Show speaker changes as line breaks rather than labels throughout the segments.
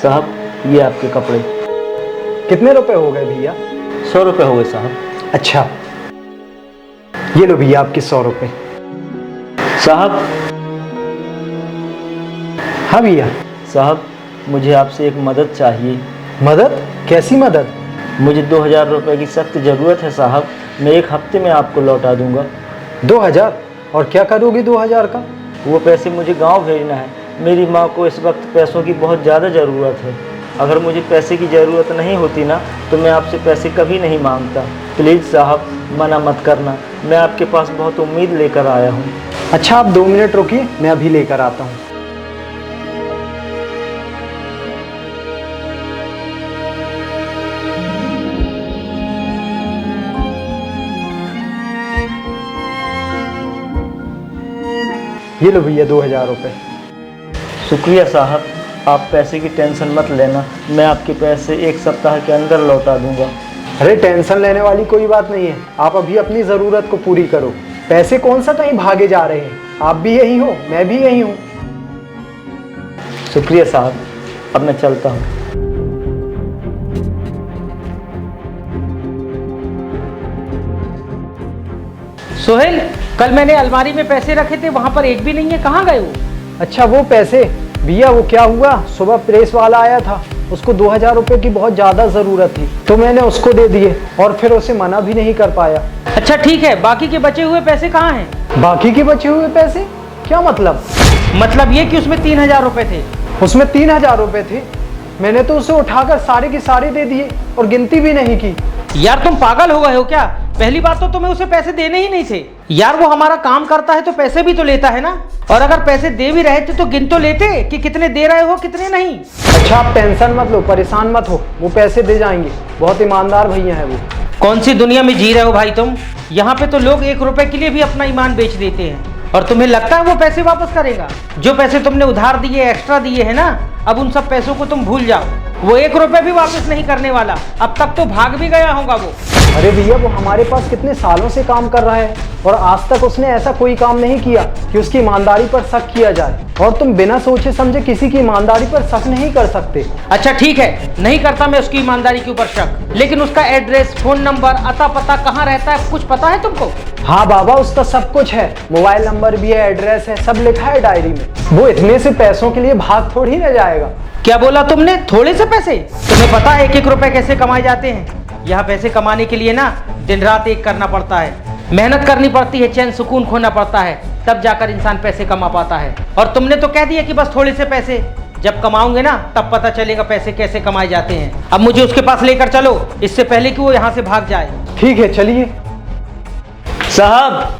साहब ये आपके कपड़े।
कितने रुपए हो गए भैया?
100 रुपये हो गए साहब।
अच्छा, ये लो भैया आपके 100 रुपये।
साहब।
हाँ भैया।
साहब मुझे आपसे एक मदद चाहिए।
मदद? कैसी मदद?
मुझे 2000 रुपये की सख्त ज़रूरत है साहब। मैं 1 हफ्ते में आपको लौटा दूंगा।
2000? और क्या करोगे 2000 का?
वो पैसे मुझे गांव भेजना है। मेरी माँ को इस वक्त पैसों की बहुत ज़्यादा ज़रूरत है। अगर मुझे पैसे की ज़रूरत नहीं होती ना तो मैं आपसे पैसे कभी नहीं मांगता। प्लीज़ साहब मना मत करना, मैं आपके पास बहुत उम्मीद लेकर आया हूँ।
अच्छा आप 2 मिनट रुकिए, मैं अभी लेकर आता हूँ। ये लो भैया 2000 रुपये।
शुक्रिया साहब, आप पैसे की टेंशन मत लेना, मैं आपके पैसे 1 सप्ताह के अंदर लौटा दूंगा।
अरे टेंशन लेने वाली कोई बात नहीं है, आप अभी अपनी ज़रूरत को पूरी करो। पैसे कौन सा कहीं भागे जा रहे हैं, आप भी यही हो, मैं भी यही हूँ।
शुक्रिया साहब, अब मैं चलता हूँ।
सोहेल, कल मैंने अलमारी में पैसे रखे थे, वहां पर एक भी नहीं है, कहाँ गए वो?
अच्छा वो पैसे भैया, वो क्या हुआ, सुबह प्रेस वाला आया था, उसको 2000 रुपये की बहुत ज़्यादा ज़रूरत थी तो मैंने उसको दे दिए और फिर उसे मना भी नहीं कर पाया।
अच्छा ठीक है, बाकी के बचे हुए पैसे कहाँ हैं?
बाकी के बचे हुए पैसे? क्या मतलब?
मतलब ये कि उसमें 3000 रुपये थे।
उसमें 3000 रुपये थे? मैंने तो उसे उठाकर सारे के सारे दे दिए और गिनती भी नहीं की।
यार तुम पागल हो गए हो क्या? पहली बात तो तुम्हें उसे पैसे देने ही नहीं थे यार, वो हमारा काम करता है तो पैसे भी तो लेता है ना। और अगर पैसे दे भी रहे थे तो गिन तो लेते कि कितने दे रहे हो कितने नहीं।
अच्छा आप टेंशन मत लो, परेशान मत हो, वो पैसे दे जाएंगे, बहुत ईमानदार भैया है वो।
कौन सी दुनिया में जी रहे हो भाई तुम? यहाँ पे तो लोग 1 रुपए के लिए भी अपना ईमान बेच देते हैं और तुम्हें लगता है वो पैसे वापस करेगा? जो पैसे तुमने उधार दिए, एक्स्ट्रा दिए है ना, अब उन सब पैसों को तुम भूल जाओ। वो 1 रुपए भी वापस नहीं करने वाला, अब तक तो भाग भी गया होगा वो।
अरे भैया वो हमारे पास कितने सालों से काम कर रहा है और आज तक उसने ऐसा कोई काम नहीं किया कि उसकी ईमानदारी पर शक किया जाए, और तुम बिना सोचे समझे किसी की ईमानदारी पर शक नहीं कर सकते।
अच्छा ठीक है, नहीं करता मैं उसकी ईमानदारी के ऊपर शक, लेकिन उसका एड्रेस, फोन नंबर, अता पता कहाँ रहता है कुछ पता है तुमको?
हाँ बाबा उसका सब कुछ है, मोबाइल नंबर भी है, एड्रेस है, सब लिखा है डायरी में। वो इतने से पैसों के लिए भाग थोड़ी न जाएगा।
क्या बोला तुमने? थोड़े से पैसे? तुम्हें पता है 1-1 रुपए कैसे कमाए जाते हैं? यहाँ पैसे कमाने के लिए ना दिन रात एक करना पड़ता है, मेहनत करनी पड़ती है, चैन सुकून खोना पड़ता है, तब जाकर इंसान पैसे कमा पाता है। और तुमने तो कह दिया कि बस थोड़े से पैसे, जब कमाओगे ना तब पता चलेगा पैसे कैसे कमाए जाते हैं। अब मुझे उसके पास लेकर चलो, इससे पहले कि वो यहाँ से भाग जाए।
ठीक है चलिए।
साहब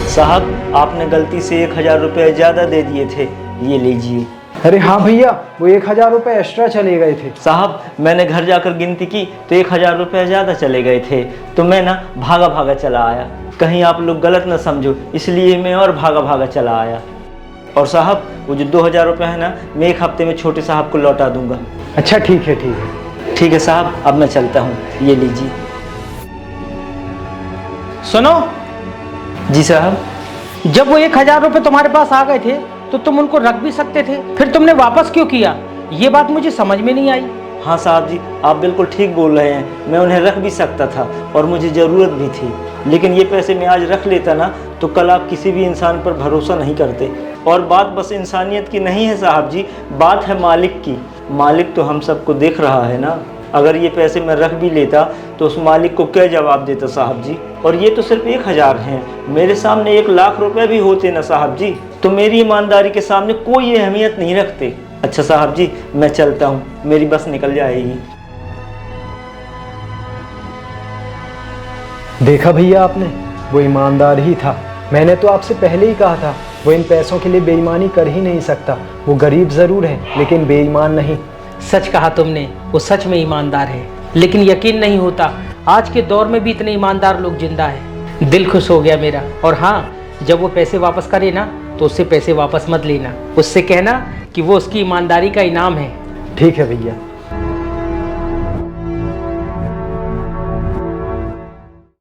साहब आपने गलती से 1000 रुपये ज़्यादा दे दिए थे, ये लीजिए।
अरे हाँ भैया वो 1000 रुपये एक्स्ट्रा चले गए थे।
साहब मैंने घर जाकर गिनती की तो 1000 रुपये ज़्यादा चले गए थे, तो मैं ना भागा भागा चला आया, कहीं आप लोग गलत ना समझो, इसलिए मैं और भागा भागा चला आया। और साहब वो जो 2000 रुपये है ना, मैं 1 हफ्ते में छोटे साहब को लौटा दूंगा।
अच्छा ठीक है ठीक है।
ठीक है साहब, अब मैं चलता हूँ, ये लीजिए।
सुनो
जी साहब।
जब वो 1000 रुपये तुम्हारे पास आ गए थे तो तुम उनको रख भी सकते थे, फिर तुमने वापस क्यों किया? ये बात मुझे समझ में नहीं आई।
हाँ साहब जी, आप बिल्कुल ठीक बोल रहे हैं, मैं उन्हें रख भी सकता था और मुझे ज़रूरत भी थी, लेकिन ये पैसे मैं आज रख लेता ना तो कल आप किसी भी इंसान पर भरोसा नहीं करते। और बात बस इंसानियत की नहीं है साहब जी, बात है मालिक की। मालिक तो हम सबको देख रहा है ना। अगर ये पैसे मैं रख भी लेता तो उस मालिक को क्या जवाब देता साहब जी? और ये तो सिर्फ 1000 हैं, मेरे सामने 1 लाख रुपए भी होते ना साहब जी तो मेरी ईमानदारी के सामने कोई अहमियत नहीं रखते। अच्छा साहब जी मैं चलता हूँ, मेरी बस निकल जाएगी।
देखा भैया आपने, वो ईमानदार ही था। मैंने तो आपसे पहले ही कहा था, वो इन पैसों के लिए बेईमानी कर ही नहीं सकता। वो गरीब ज़रूर है लेकिन बेईमान नहीं।
सच कहा तुमने, वो सच में ईमानदार है, लेकिन यकीन नहीं होता आज के दौर में भी इतने ईमानदार लोग जिंदा हैं। दिल खुश हो गया मेरा। और हाँ, जब वो पैसे वापस करे ना तो उससे पैसे वापस मत लेना, उससे कहना कि वो उसकी ईमानदारी का इनाम है।
ठीक है भैया।